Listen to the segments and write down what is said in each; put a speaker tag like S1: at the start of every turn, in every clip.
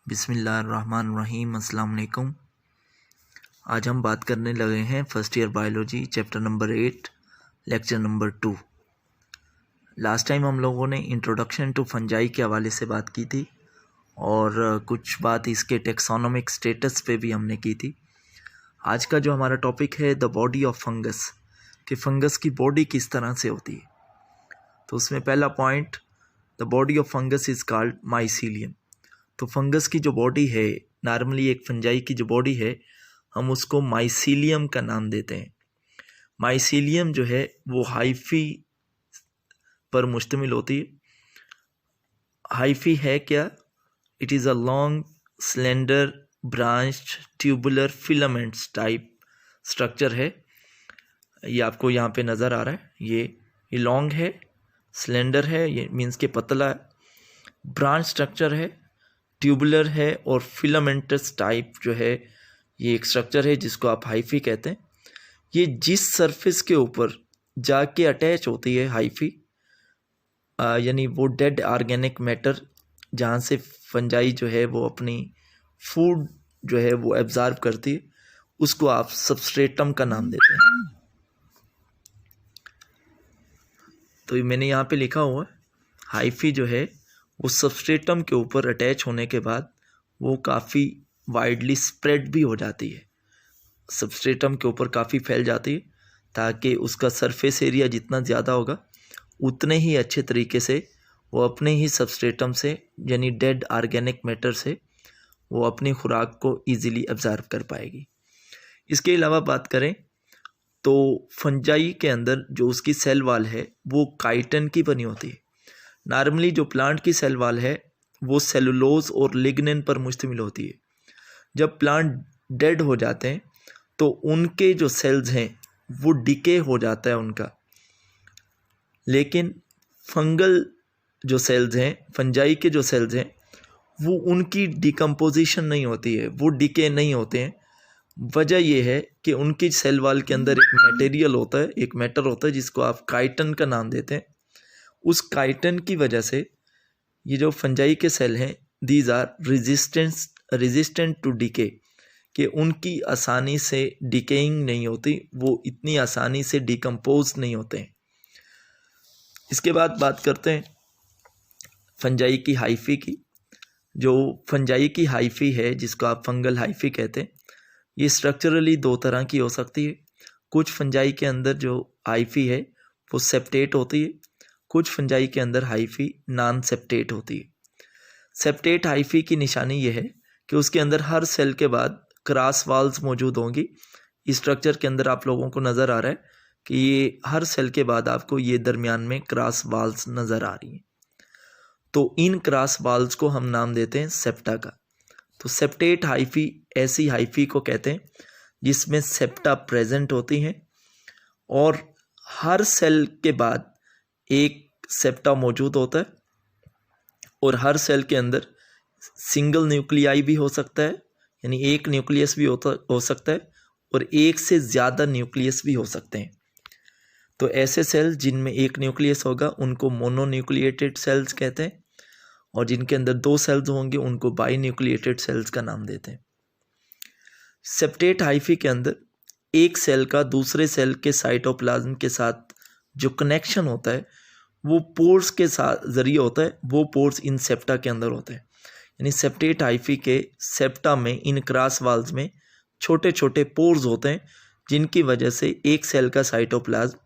S1: बिस्मिल्लाहिर्रहमानिर्रहीम। अस्सलाम वालेकुम। आज हम बात करने लगे हैं first year biology chapter number 8 lecture number 2। Last time हम लोगों ने इंट्रोडक्शन टू फंजाई के हवाले से बात की थी और कुछ बात इसके टेक्सोनोमिक स्टेटस पे भी हमने की थी। आज का जो हमारा टॉपिक है द बॉडी ऑफ फंगस, कि फंगस की बॉडी किस तरह से होती है। तो उसमें पहला point, the body of fungus is called mycelium. तो फंगस की जो बॉडी है, नॉर्मली एक फंजाई की जो बॉडी है, हम उसको माइसीलियम का नाम देते हैं। माइसीलियम जो है वो हाइफी पर मुश्तमिल होती है। हाइफी है क्या? It is a long slender branched tubular filaments type structure है। ये आपको यहाँ पे नज़र आ रहा है। ये लॉन्ग है, स्लेंडर है, ये मीन्स के पतला है, ब्रांच स्ट्रक्चर है, ट्यूबुलर है और फिलामेंटस टाइप जो है ये एक स्ट्रक्चर है जिसको आप हाइफी कहते हैं। ये जिस सरफेस के ऊपर जाके अटैच होती है हाइफी, यानी वो डेड ऑर्गेनिक मैटर जहाँ से फंजाई जो है वो अपनी फूड जो है वो एब्जॉर्ब करती है, उसको आप सबस्ट्रेटम का नाम देते हैं। तो ये मैंने यहाँ पे लिखा हुआ है, हाइफी जो है वो सबस्ट्रेटम के ऊपर अटैच होने के बाद वो काफ़ी वाइडली स्प्रेड भी हो जाती है, सबस्ट्रेटम के ऊपर काफ़ी फैल जाती है, ताकि उसका सरफेस एरिया जितना ज़्यादा होगा उतने ही अच्छे तरीके से वो अपने ही सबस्ट्रेटम से यानी डेड ऑर्गेनिक मैटर से वो अपनी खुराक को ईज़िली एब्जॉर्ब कर पाएगी। इसके अलावा बात करें तो फंजाई के अंदर जो उसकी सेल वाल है वो काइटिन की बनी होती है। नॉर्मली जो प्लांट की सेल वाल है वो सेलुलोज और लिग्निन पर मुश्तमिल होती है। जब प्लांट डेड हो जाते हैं तो उनके जो सेल्स हैं वो डिके हो जाता है उनका, लेकिन फंगल जो सेल्स हैं, फंजाई के जो सेल्स हैं, वो उनकी डिकम्पोजिशन नहीं होती है, वो डिके नहीं होते हैं। वजह यह है कि उनकी सेल वाल के अंदर एक मटेरियल होता है, एक मैटर होता है जिसको आप काइटिन का नाम देते हैं। उस काइटिन की वजह से ये जो फंजाई के सेल हैं, these are resistant to decay, कि उनकी आसानी से डिकेइंग नहीं होती, वो इतनी आसानी से डिकम्पोज नहीं होते हैं। इसके बाद बात करते हैं फंजाई की हाइफी की। जो फंजाई की हाइफी है जिसको आप फंगल हाइफी कहते हैं, ये स्ट्रक्चरली दो तरह की हो सकती है। कुछ फंजाई के अंदर जो हाइफी है वो सेप्टेट होती है, कुछ फंजाई के अंदर हाइफी नॉन सेप्टेट होती है। सेप्टेट हाइफी की निशानी ये है कि उसके अंदर हर सेल के बाद क्रॉस वाल्स मौजूद होंगी। इस स्ट्रक्चर के अंदर आप लोगों को नज़र आ रहा है कि ये हर सेल के बाद आपको ये दरमियान में क्रॉस वाल्स नज़र आ रही हैं। तो इन क्रॉस वाल्स को हम नाम देते हैं सेप्टा का। तो सेप्टेट हाइफी ऐसी हाइफी को कहते हैं जिसमें सेप्टा प्रेजेंट होती हैं और हर सेल के बाद एक सेप्टा मौजूद होता है, और हर सेल के अंदर सिंगल न्यूक्लियाई भी हो सकता है, यानी एक न्यूक्लियस भी हो सकता है, और एक से ज़्यादा न्यूक्लियस भी हो सकते हैं। तो ऐसे सेल जिनमें एक न्यूक्लियस होगा उनको मोनोन्यूक्लिएटेड सेल्स कहते हैं, और जिनके अंदर दो सेल्स होंगे उनको बाई न्यूक्लिएटेड सेल्स का नाम देते हैं। सेप्टेट हाइफी के अंदर एक सेल का दूसरे सेल के साइटोप्लाज्म के साथ जो कनेक्शन होता है वो पोर्स के साथ ज़रिए होता है। वो पोर्स इन सेप्टा के अंदर होते हैं, यानी सेप्टेट हाइफी के सेप्टा में इन क्रॉस वाल्स में छोटे छोटे पोर्स होते हैं, जिनकी वजह से एक सेल का साइटोप्लाज्म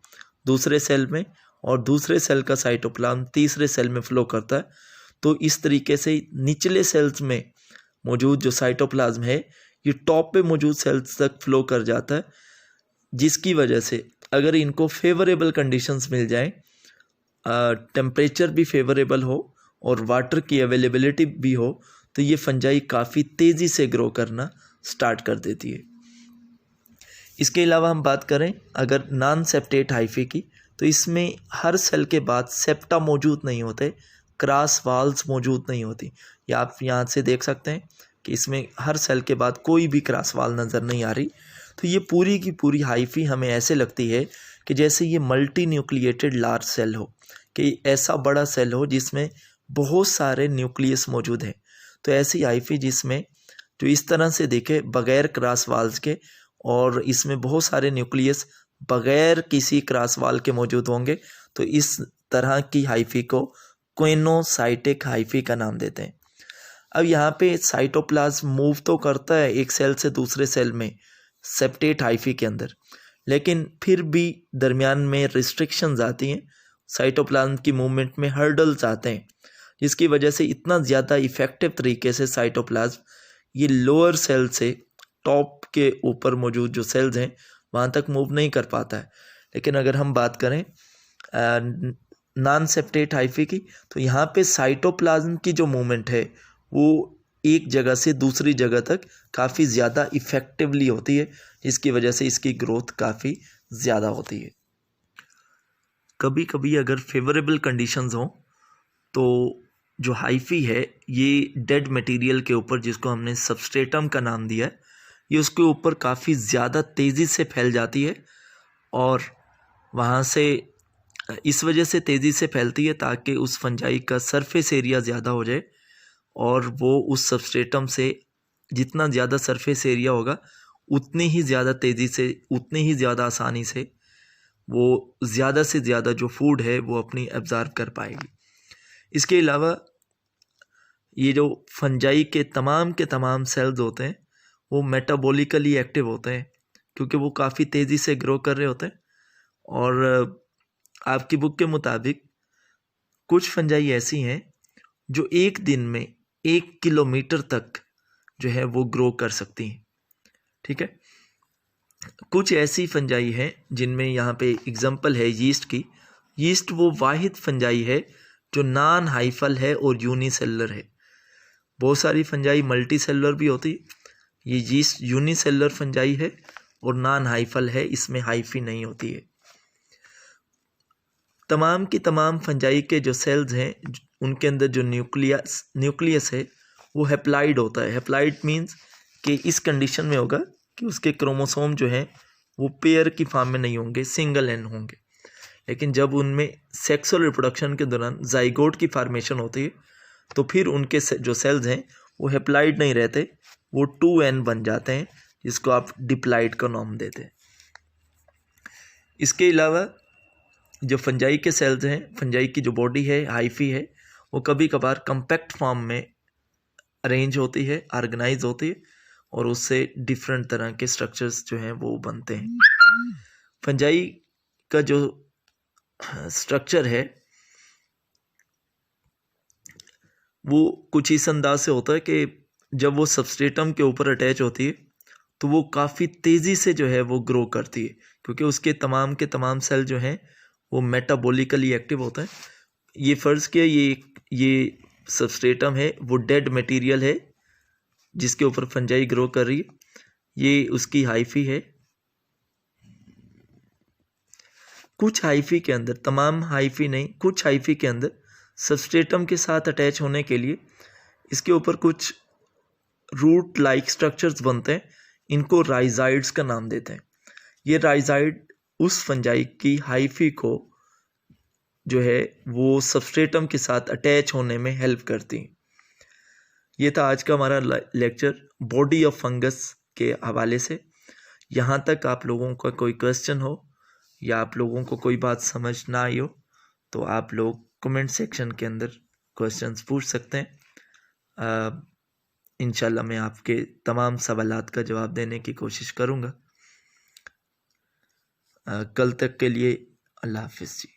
S1: दूसरे सेल में और दूसरे सेल का साइटोप्लाज्म तीसरे सेल में फ्लो करता है। तो इस तरीके से निचले सेल्स में मौजूद जो साइटोप्लाज्म है ये टॉप पे मौजूद सेल्स तक फ्लो कर जाता है, जिसकी वजह से अगर इनको फेवरेबल कंडीशंस मिल जाएं, टेम्परेचर भी फेवरेबल हो और वाटर की अवेलेबिलिटी भी हो, तो ये फंजाई काफ़ी तेज़ी से ग्रो करना स्टार्ट कर देती है। इसके अलावा हम बात करें अगर नॉन सेप्टेट हाइफी की, तो इसमें हर सेल के बाद सेप्टा मौजूद नहीं होते, क्रॉस वाल्स मौजूद नहीं होती। या आप यहाँ से देख सकते हैं कि इसमें हर सेल के बाद कोई भी क्रॉस वाल नज़र नहीं आ रही। तो ये पूरी की पूरी हाइफी हमें ऐसे लगती है कि जैसे ये मल्टी न्यूक्लिएटेड लार्ज सेल हो, कि ऐसा बड़ा सेल हो जिसमें बहुत सारे न्यूक्लियस मौजूद हैं। तो ऐसी हाइफी जिसमें जो इस तरह से दिखे बगैर क्रॉस वाल्स के, और इसमें बहुत सारे न्यूक्लियस बगैर किसी क्रॉस वाल के मौजूद होंगे, तो इस तरह की हाइफी को कोइनोसाइटिक हाइफी का नाम देते हैं। अब यहाँ पे साइटोप्लाज्म मूव तो करता है एक सेल से दूसरे सेल में सेप्टेट हाइफी के अंदर, लेकिन फिर भी दरमियान में रिस्ट्रिक्शंस आती हैं, साइटोप्लाज्म की मूवमेंट में हर्डल्स आते हैं, जिसकी वजह से इतना ज़्यादा इफ़ेक्टिव तरीके से साइटोप्लाज्म ये लोअर सेल से टॉप के ऊपर मौजूद जो सेल्स हैं वहाँ तक मूव नहीं कर पाता है। लेकिन अगर हम बात करें नॉन सेप्टेट हाइफी की, तो यहाँ पे साइटोप्लाज्म की जो मूवमेंट है वो एक जगह से दूसरी जगह तक काफ़ी ज़्यादा इफ़ेक्टिवली होती है, जिसकी वजह से इसकी ग्रोथ काफ़ी ज़्यादा होती है। कभी कभी अगर फेवरेबल कंडीशंस हों तो जो हाइफी है ये डेड मटेरियल के ऊपर, जिसको हमने सबस्ट्रेटम का नाम दिया है, ये उसके ऊपर काफ़ी ज़्यादा तेज़ी से फैल जाती है, और वहाँ से इस वजह से तेज़ी से फैलती है ताकि उस फंजाई का सरफेस एरिया ज़्यादा हो जाए, और वो उस सबस्ट्रेटम से जितना ज़्यादा सरफेस एरिया होगा उतनी ही ज़्यादा तेज़ी से, उतनी ही ज़्यादा आसानी से वो ज़्यादा से ज़्यादा जो फूड है वो अपनी एब्ज़ॉर्ब कर पाएगी। इसके अलावा ये जो फंजाई के तमाम सेल्स होते हैं वो मेटाबॉलिकली एक्टिव होते हैं, क्योंकि वो काफ़ी तेज़ी से ग्रो कर रहे होते हैं। और आपकी बुक के मुताबिक कुछ फंजाई ऐसी हैं जो एक दिन में 1 किलोमीटर तक जो है वो ग्रो कर सकती हैं, ठीक है। कुछ ऐसी फंजाई हैं जिनमें यहाँ पे एग्जांपल है यीस्ट की। यीस्ट वो वाहिद फंजाई है जो नॉन हाइफल है और यूनिसेलुलर है। बहुत सारी फंजाई मल्टी सेलुलर भी होती है, ये यीस्ट यूनिसेलुलर फंजाई है और नॉन हाइफल है, इसमें हाइफी नहीं होती है। तमाम की तमाम फंजाई के जो सेल्स हैं उनके अंदर जो न्यूक्लियस है वो हैप्लाइड होता है। हैप्लाइड मीन्स कि इस कंडीशन में होगा कि उसके क्रोमोसोम जो हैं वो पेयर की फॉर्म में नहीं होंगे, सिंगल एंड होंगे। लेकिन जब उनमें सेक्सुअल रिप्रोडक्शन के दौरान जाइगोट की फॉर्मेशन होती है तो फिर उनके जो सेल्स हैं वो हैप्लाइड नहीं रहते, वो 2n बन जाते हैं, जिसको आप डिप्लाइड का नाम देते हैं। इसके अलावा जो फंजाई के सेल्स हैं, फंजाई की जो बॉडी है हाइफी है, वो कभी कभार कम्पैक्ट फॉर्म में अरेंज होती है, ऑर्गेनाइज होती है, और उससे डिफरेंट तरह के स्ट्रक्चर्स जो हैं वो बनते हैं। फंजाई का जो स्ट्रक्चर है वो कुछ इस अंदाज से होता है कि जब वो सबस्ट्रेटम के ऊपर अटैच होती है तो वो काफ़ी तेज़ी से जो है वो ग्रो करती है, क्योंकि उसके तमाम के तमाम सेल जो हैं वो मेटाबॉलिकली एक्टिव होता है। ये फ़र्ज़ किया ये सबस्ट्रेटम है वो डेड मटेरियल है जिसके ऊपर फंजाई ग्रो कर रही है, ये उसकी हाइफी है। कुछ हाइफी के अंदर, तमाम हाइफी नहीं, कुछ हाइफी के अंदर सबस्ट्रेटम के साथ अटैच होने के लिए इसके ऊपर कुछ रूट लाइक स्ट्रक्चर्स बनते हैं, इनको राइजाइड्स का नाम देते हैं। ये राइजाइड उस फंजाई की हाइफी को जो है वो सबस्ट्रेटम के साथ अटैच होने में हेल्प करती हैं। ये था आज का हमारा लेक्चर बॉडी ऑफ फंगस के हवाले से। यहाँ तक आप लोगों का कोई क्वेश्चन हो या आप लोगों को कोई बात समझ ना आई हो तो आप लोग कमेंट सेक्शन के अंदर क्वेश्चंस पूछ सकते हैं। इंशाल्लाह मैं आपके तमाम सवालात का जवाब देने की कोशिश करूँगा। कल तक के लिए अल्लाह हाफिज़ जी।